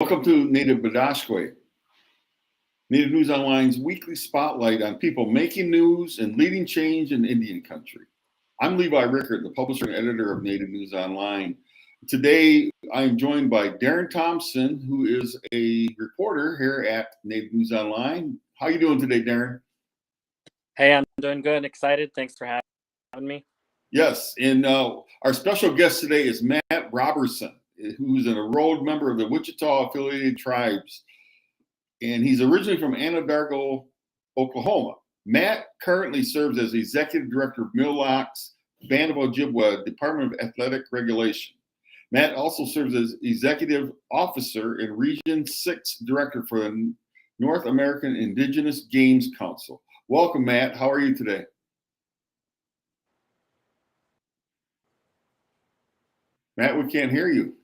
Welcome to Native Bidaské, Native News Online's weekly spotlight on people making news and leading change in Indian country. I'm Levi Rickert, the publisher and editor of Native News Online. Today, I am joined by Darren Thompson, who is a reporter here at Native News Online. How are you doing today, Darren? Hey, I'm doing good. Excited. Thanks for having me. Yes, and our special guest today is Matt Roberson, who's an enrolled member of the Wichita affiliated tribes, and he's originally from Anadarko, Oklahoma. Matt currently serves as executive director of Mille's Band of Ojibwe, Department of Athletic Regulation. Matt also serves as executive officer and Region 6 director for the North American Indigenous Games Council. Welcome, Matt. How are you today? Matt, we can't hear you.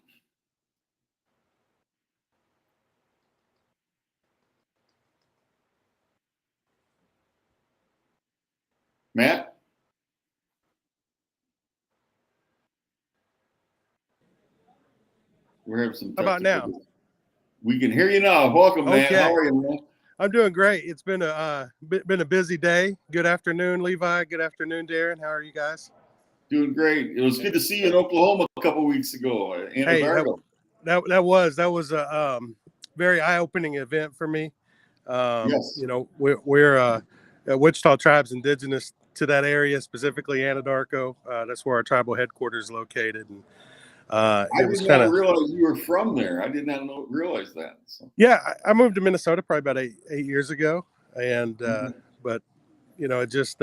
Matt? We're having some. How about now? We can hear you now. Welcome, Matt. Okay. How are you, man? I'm doing great. It's been a busy day. Good afternoon, Levi. Good afternoon, Darren. How are you guys? Doing great. It was good to see you in Oklahoma a couple of weeks ago. Hey, that was a very eye-opening event for me. Yes. You know, we're Wichita Tribe's indigenous to that area, specifically Anadarko. That's where our tribal headquarters is located. And I did not realize you were from there. I did not realize that. So. Yeah, I moved to Minnesota probably about eight years ago, and but you know, it just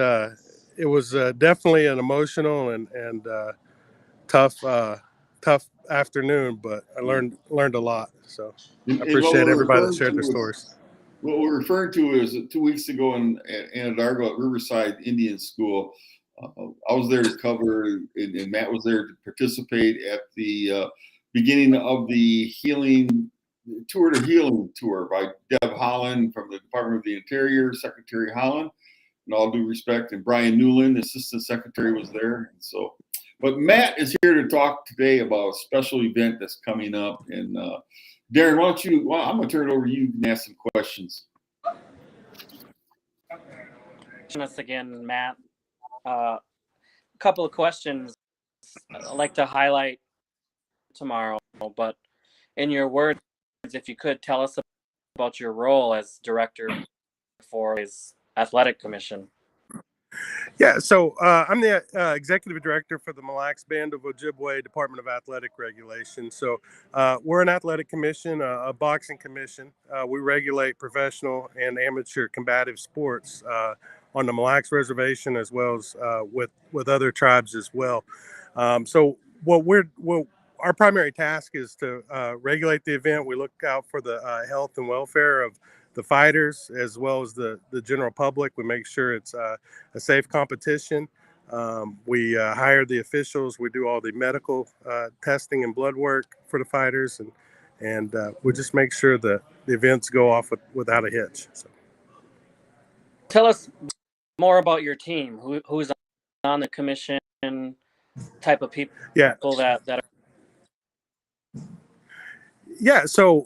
it was definitely an emotional and tough afternoon, but I learned a lot. So I appreciate everybody that shared their stories. What we're referring to is 2 weeks ago in Anadarko at Riverside Indian School. I was there to cover, and Matt was there to participate at the beginning of the Healing Tour by Deb Holland from the Department of the Interior, Secretary Holland, in all due respect, and Brian Newland, Assistant Secretary, was there. And so, but Matt is here to talk today about a special event that's coming up. And Darren, why don't you? Well, I'm going to turn it over to you and ask some questions. Us again, Matt. A couple of questions I'd like to highlight tomorrow, but in your words, if you could tell us about your role as director for his athletic commission. Yeah, so I'm the executive director for the Mille Band of Ojibwe, Department of Athletic Regulation. So we're an athletic commission, a boxing commission. We regulate professional and amateur combative sports on the Mille Reservation, as well as with other tribes as well. So our primary task is to regulate the event. We look out for the health and welfare of the fighters as well as the general public. We make sure it's a safe competition. We hire the officials. We do all the medical testing and blood work for the fighters, and we just make sure the events go off without a hitch. So. Tell us more about your team. Who's on the commission? Type of people. Yeah. that are. Yeah. So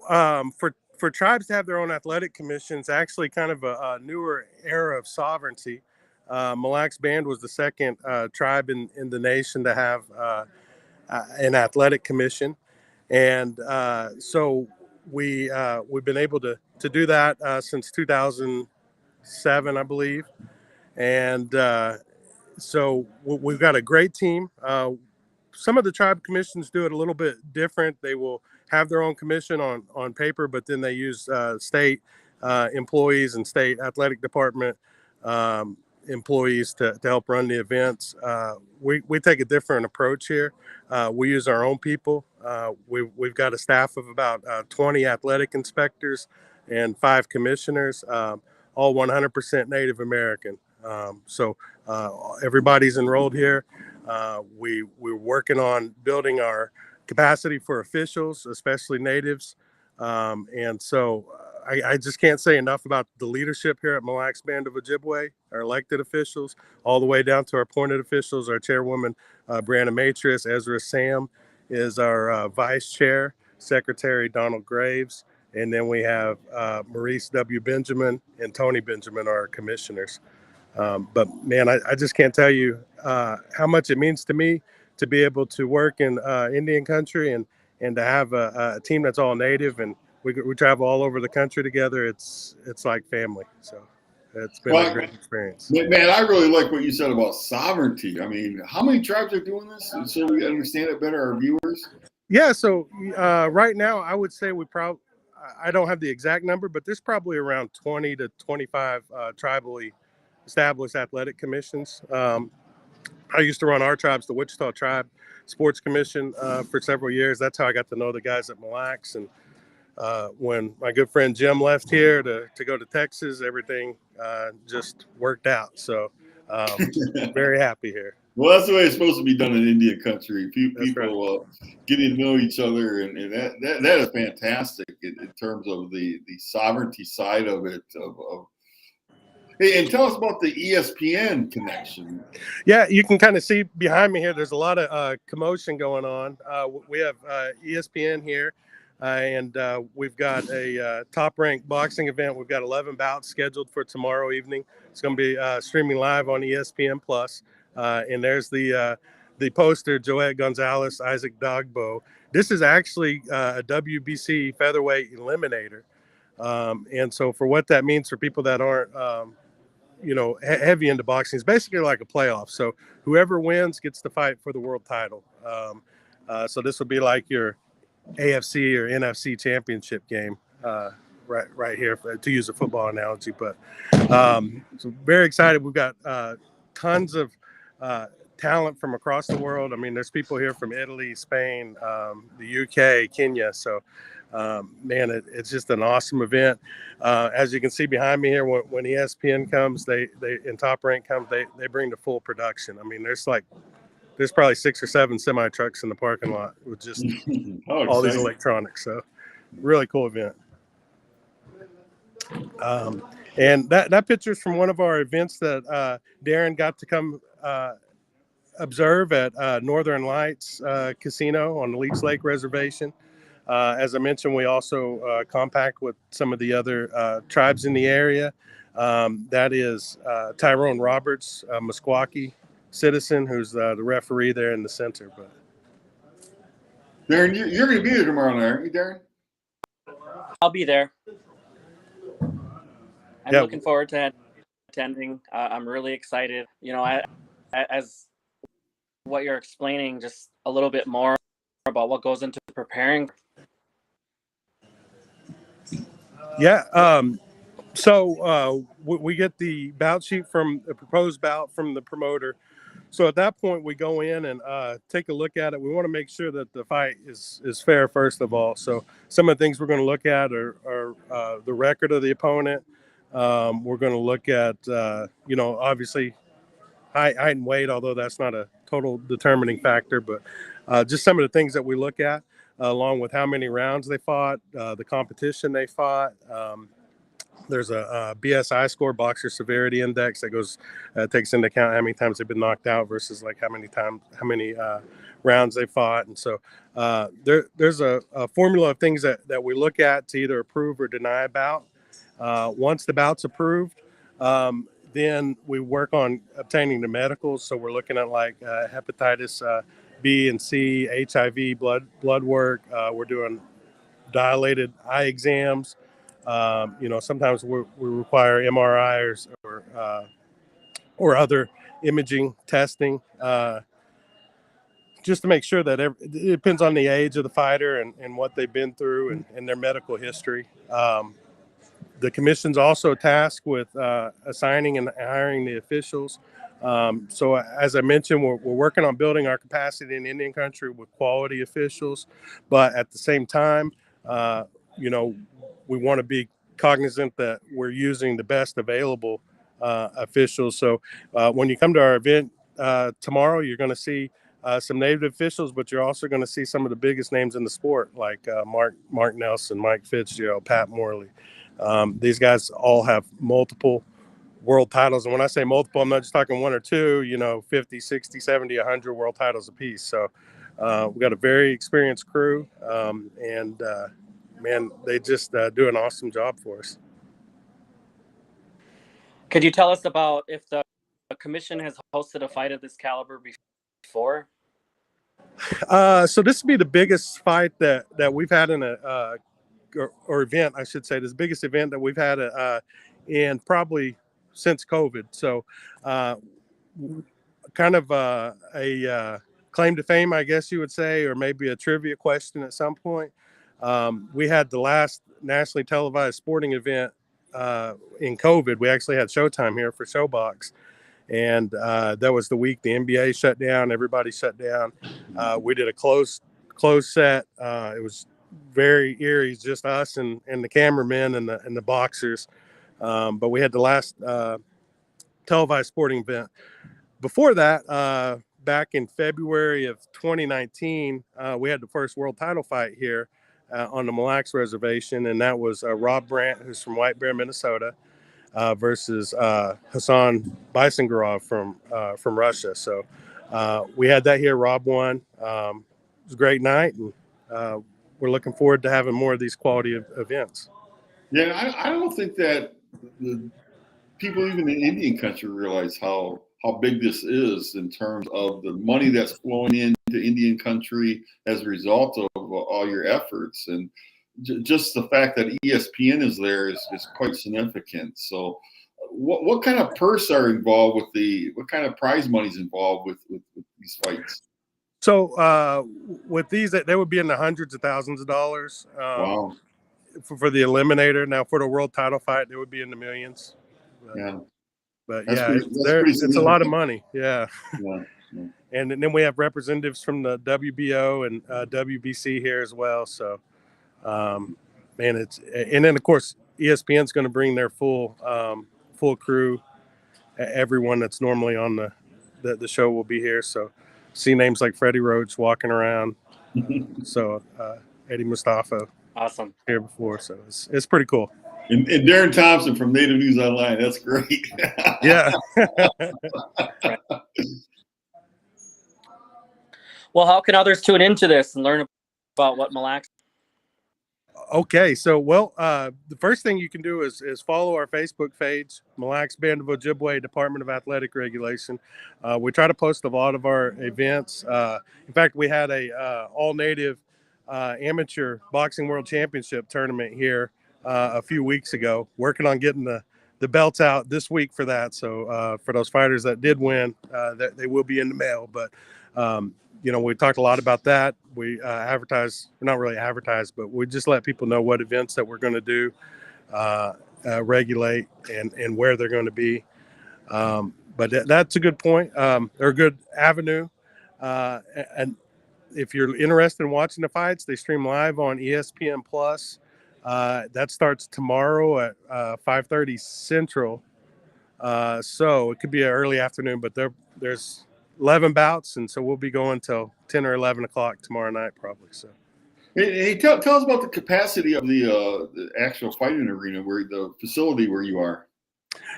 for tribes to have their own athletic commissions, actually kind of a newer era of sovereignty. Mille Band was the second tribe in the nation to have an athletic commission, and so we've been able to do that since 2007, I believe, and so we've got a great team. Some of the tribe commissions do it a little bit different. They will have their own commission on paper, but then they use state employees and state athletic department employees to help run the events. We take a different approach here. We use our own people. We've got a staff of about 20 athletic inspectors and 5 commissioners, all 100% Native American. So everybody's enrolled here. We're working on building our capacity for officials, especially natives. And so I just can't say enough about the leadership here at Mille Band of Ojibwe, our elected officials, all the way down to our appointed officials. Our chairwoman, Brianna Matris. Ezra Sam is our vice chair. Secretary Donald Graves, and then we have Maurice W. Benjamin and Tony Benjamin are our commissioners. But man, I just can't tell you how much it means to me to be able to work in Indian country and to have a team that's all native, and we travel all over the country together. It's like family. So it's been a great experience. Man, I really like what you said about sovereignty. I mean, how many tribes are doing this? So we understand it better, our viewers. Yeah. So right now, I would say I don't have the exact number, but there's probably around 20 to 25 tribally established athletic commissions. I used to run our tribes, the Wichita Tribe Sports Commission, for several years. That's how I got to know the guys at Mille. And when my good friend Jim left here to go to Texas, everything just worked out. So very happy here. Well, that's the way it's supposed to be done in Indian country. People right. Getting to know each other, and that is fantastic in terms of the sovereignty side of it. Hey, and tell us about the ESPN connection. Yeah, you can kind of see behind me here. There's a lot of commotion going on. We have ESPN here, and we've got a top-ranked boxing event. We've got 11 bouts scheduled for tomorrow evening. It's going to be streaming live on ESPN Plus. And there's the poster, Joet Gonzalez, Isaac Dogbo. This is actually a WBC featherweight eliminator. And so for what that means for people that aren't, heavy into boxing, it's basically like a playoff. So whoever wins gets to fight for the world title. So this will be like your AFC or NFC championship game right here, to use a football analogy. But so very excited. We've got tons of talent from across the world. I mean, there's people here from Italy, Spain, the UK, Kenya. So, man, it's just an awesome event. As you can see behind me here, when ESPN comes, they and Top Rank comes, they bring the full production. I mean, there's probably 6 or 7 semi trucks in the parking lot with just all these electronics. So, really cool event. And that picture's from one of our events that Darren got to come observe at Northern Lights Casino on the Leech Lake Reservation. As I mentioned, we also compact with some of the other tribes in the area. That is Tyrone Roberts, a Meskwaki citizen, who's the referee there in the center. But Darren, you're going to be there tomorrow night, aren't you, Darren? I'll be there. I'm looking forward to attending. I'm really excited. As what you're explaining, just a little bit more about what goes into preparing. Yeah. So we get the bout sheet from the proposed bout from the promoter. So at that point, we go in and take a look at it. We want to make sure that the fight is fair, first of all. So some of the things we're going to look at are the record of the opponent. We're going to look at, obviously height and weight, although that's not a total determining factor, but just some of the things that we look at, along with how many rounds they fought, the competition they fought. There's a BSI score, Boxer Severity Index, that takes into account how many times they've been knocked out versus like how many rounds they fought. And so there's a formula of things that we look at to either approve or deny a bout. Once the bout's approved, then we work on obtaining the medicals. So we're looking at like hepatitis B and C, HIV, blood work. We're doing dilated eye exams. Sometimes we require MRI or other imaging testing, just to make sure that it depends on the age of the fighter and what they've been through and their medical history. The commission's also tasked with assigning and hiring the officials. So as I mentioned, we're working on building our capacity in Indian country with quality officials, but at the same time, we want to be cognizant that we're using the best available officials. So when you come to our event tomorrow, you're going to see some native officials, but you're also going to see some of the biggest names in the sport, like Mark Nelson, Mike Fitzgerald, Pat Morley. These guys all have multiple world titles. And when I say multiple, I'm not just talking 1 or 2, 50, 60, 70, 100 world titles apiece. So We got a very experienced crew, and man, they just do an awesome job for us. Could you tell us about if the commission has hosted a fight of this caliber before? So this would be the biggest fight that we've had in a or event, I should say. This biggest event that we've had in probably since COVID. So kind of a claim to fame, I guess you would say, or maybe a trivia question at some point. We had the last nationally televised sporting event in COVID. We actually had Showtime here for Showbox. And that was the week the NBA shut down. Everybody shut down. We did a closed set. It was very eerie, just us and the cameramen and the boxers. But we had the last televised sporting event. Before that, back in February of 2019, we had the first world title fight here on the Mille Reservation, and that was Rob Brandt, who's from White Bear, Minnesota, versus Hassan Bisengurov from Russia. So we had that here. Rob won. It was a great night, and we're looking forward to having more of these quality events. Yeah, I don't think that the people even in Indian country realize how big this is in terms of the money that's flowing into Indian country as a result of all your efforts. And just the fact that ESPN is there is quite significant. So what kind of purse are involved with what kind of prize money is involved with these fights? So with these, they would be in the hundreds of thousands of dollars. Wow. For the eliminator. Now for the world title fight, it would be in the millions. Yeah. But That's yeah, it's a lot of money. Yeah. Yeah. And then we have representatives from the WBO and WBC here as well. So, man, and then of course ESPN's going to bring their full crew. Everyone that's normally on the show will be here. So, see names like Freddie Roach walking around. So Eddie Mustafa. Awesome. Here before, so it's pretty cool. And Darren Thompson from Native News Online. That's great. Yeah. Well, how can others tune into this and learn about what Mille? Okay, so the first thing you can do is follow our Facebook page, Mille Band of Ojibwe, Department of Athletic Regulation. We try to post a lot of our events. In fact, we had a all-native amateur boxing world championship tournament here a few weeks ago. Working on getting the belts out this week for that. So for those fighters that did win, that they will be in the mail. But we talked a lot about that. We not really advertise, but we just let people know what events that we're going to do, regulate, and where they're going to be. But that's a good point, or a good avenue. And if you're interested in watching the fights, they stream live on ESPN Plus. That starts tomorrow at 5:30 Central. So it could be an early afternoon, but there's 11 bouts, and so we'll be going till 10 or 11 o'clock tomorrow night probably. So hey, tell us about the capacity of the actual fighting arena, where the facility where you are.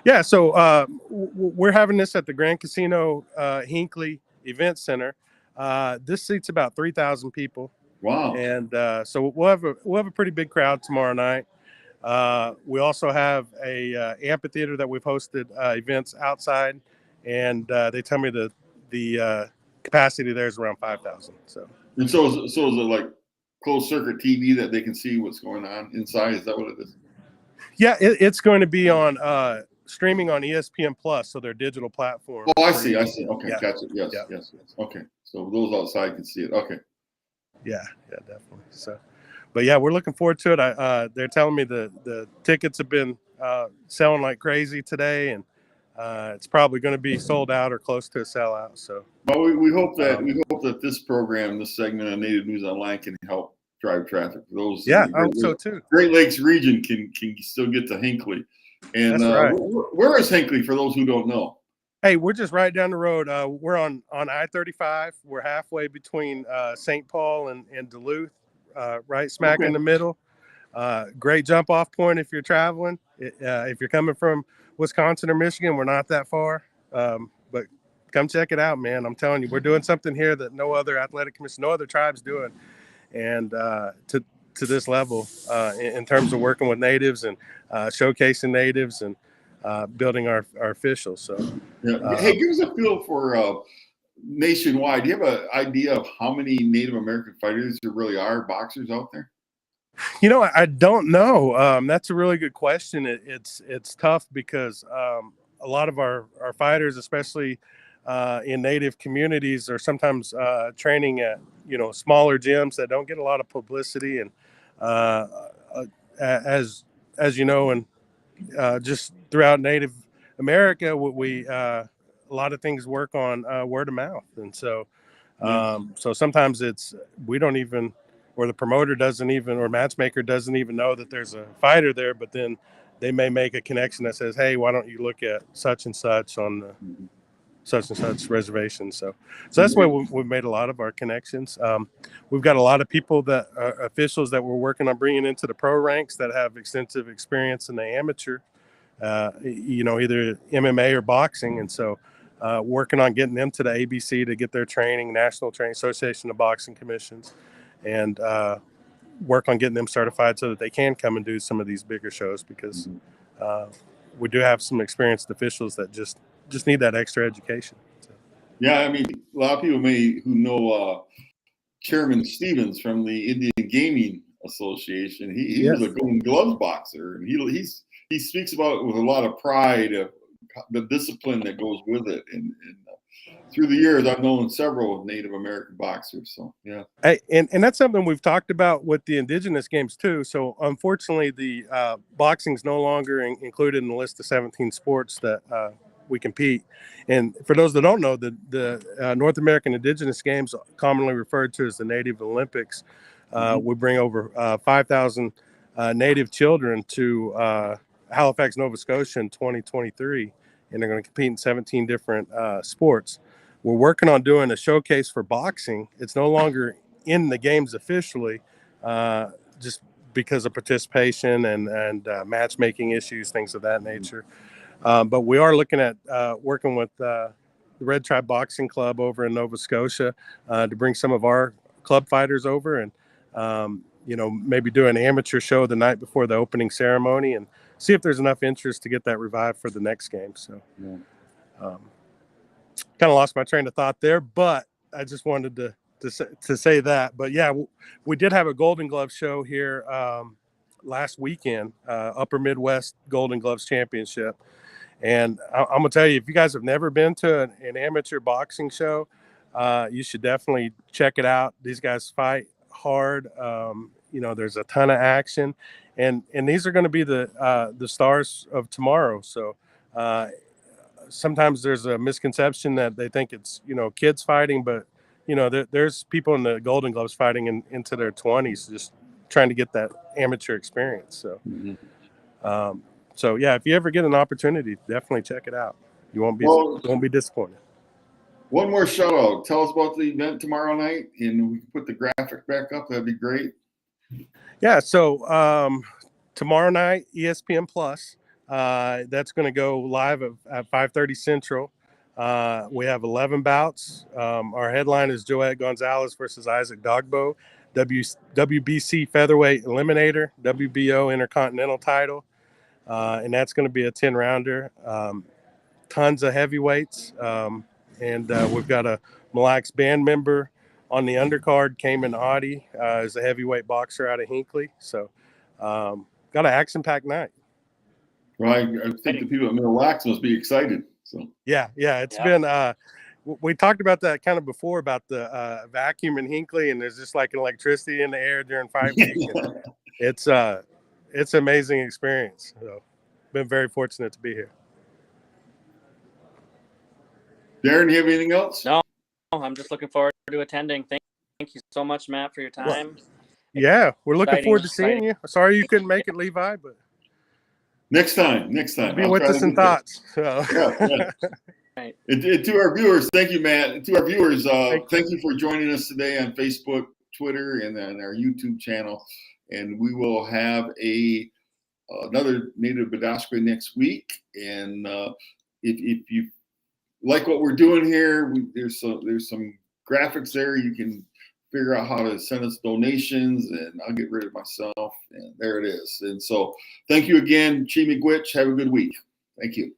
Yeah, so we're having this at the Grand Casino Hinckley Event Center. This seats about 3,000 people. Wow. And so we'll have a pretty big crowd tomorrow night. We also have a amphitheater that we've hosted events outside, and they tell me the capacity there is around 5,000. So is it like closed circuit TV that they can see what's going on inside? Is that what it is? Yeah, it's going to be on streaming on ESPN Plus, so their digital platform. Oh, I see. Okay, yeah. Gotcha. Yes. Okay, so those outside can see it. Okay. Yeah, definitely. So, but yeah, we're looking forward to it. They're telling me the tickets have been selling like crazy today, and it's probably going to be sold out or close to a sellout. So, well, we hope that this program, this segment on Native News Online, can help drive traffic for those. Yeah, I hope so too. Great Lakes region can still get to Hinckley, and that's right. Where is Hinckley for those who don't know? Hey, we're just right down the road. We're on I-35. We're halfway between St. Paul and Duluth, right smack in the middle. Great jump off point if you're traveling. If you're coming from Wisconsin or Michigan, we're not that far. But come check it out, man. I'm telling you, we're doing something here that no other athletic commission, no other tribe's doing, and to this level in terms of working with natives and showcasing natives and building our officials. So, Hey, give us a feel for nationwide. Do you have an idea of how many Native American fighters there really are, boxers out there? I don't know. That's a really good question. It's tough because a lot of our fighters, especially in native communities, are sometimes training at smaller gyms that don't get a lot of publicity. And as you know, and just throughout Native America, we a lot of things work on word of mouth, and so so sometimes we don't even, or the promoter doesn't even, or matchmaker doesn't even know that there's a fighter there, but then they may make a connection that says, hey, why don't you look at such and such on the such and such reservation. So that's why we've made a lot of our connections. We've got a lot of people that are officials that we're working on bringing into the pro ranks that have extensive experience in the amateur, either MMA or boxing. And so working on getting them to the ABC to get their training, National Training Association of Boxing Commissions, and work on getting them certified so that they can come and do some of these bigger shows, because we do have some experienced officials that just need that extra education. So. Yeah, I mean, a lot of people who know Chairman Stevens from the Indian Gaming Association. He was a Golden Gloves boxer, and he speaks about it with a lot of pride of the discipline that goes with it. And through the years, I've known several Native American boxers. So yeah, and that's something we've talked about with the indigenous games too. So unfortunately, the boxing's no longer included in the list of 17 sports that we compete. And for those that don't know, the North American Indigenous Games, commonly referred to as the Native Olympics, we bring over 5,000 Native children to Halifax, Nova Scotia in 2023, and they're going to compete in 17 different sports. We're working on doing a showcase for boxing. It's no longer in the games officially, just because of participation and matchmaking issues, things of that nature. But we are looking at working with the Red Tribe Boxing Club over in Nova Scotia to bring some of our club fighters over and, maybe do an amateur show the night before the opening ceremony and see if there's enough interest to get that revived for the next game. So kind of lost my train of thought there, but I just wanted to say that. But yeah, we did have a Golden Glove show here last weekend, Upper Midwest Golden Gloves Championship. And I'm going to tell you, if you guys have never been to an amateur boxing show, you should definitely check it out. These guys fight hard. There's a ton of action, and these are going to be the stars of tomorrow. So sometimes there's a misconception that they think it's, kids fighting, but, there's people in the Golden Gloves fighting into their 20s, just trying to get that amateur experience. So, so yeah, if you ever get an opportunity, definitely check it out. You won't be disappointed. One more shout out. Tell us about the event tomorrow night, and we can put the graphic back up. That'd be great. Yeah. So tomorrow night, ESPN Plus. That's going to go live at 5:30 Central. We have 11 bouts. Our headline is Joet Gonzalez versus Isaac Dogbo, WBC Featherweight Eliminator, WBO Intercontinental title. And that's going to be a 10-rounder. Tons of heavyweights. And we've got a Mille Lacs band member on the undercard, Cayman Audi, is a heavyweight boxer out of Hinckley. So got an action-packed night. Well, I think the people at Mille Lacs must be excited. So yeah, it's been we talked about that kind of before about the vacuum in Hinckley, and there's just like an electricity in the air during fight week. It's an amazing experience. So been very fortunate to be here. Darren, you have anything else? No, I'm just looking forward to attending. Thank you so much, Matt, for your time. Yeah, we're looking forward to seeing you. Sorry you couldn't make it, Levi, but next time. Be with us in thoughts. So. Yeah. Right. And to our viewers, thank you, Matt. And to our viewers, thank you for joining us today on Facebook, Twitter, and on our YouTube channel. And we will have another Native Bidaské next week. And if you like what we're doing here, there's some graphics there. You can figure out how to send us donations, and I'll get rid of myself. And there it is. And so thank you again, Chi Miigwech. Have a good week. Thank you.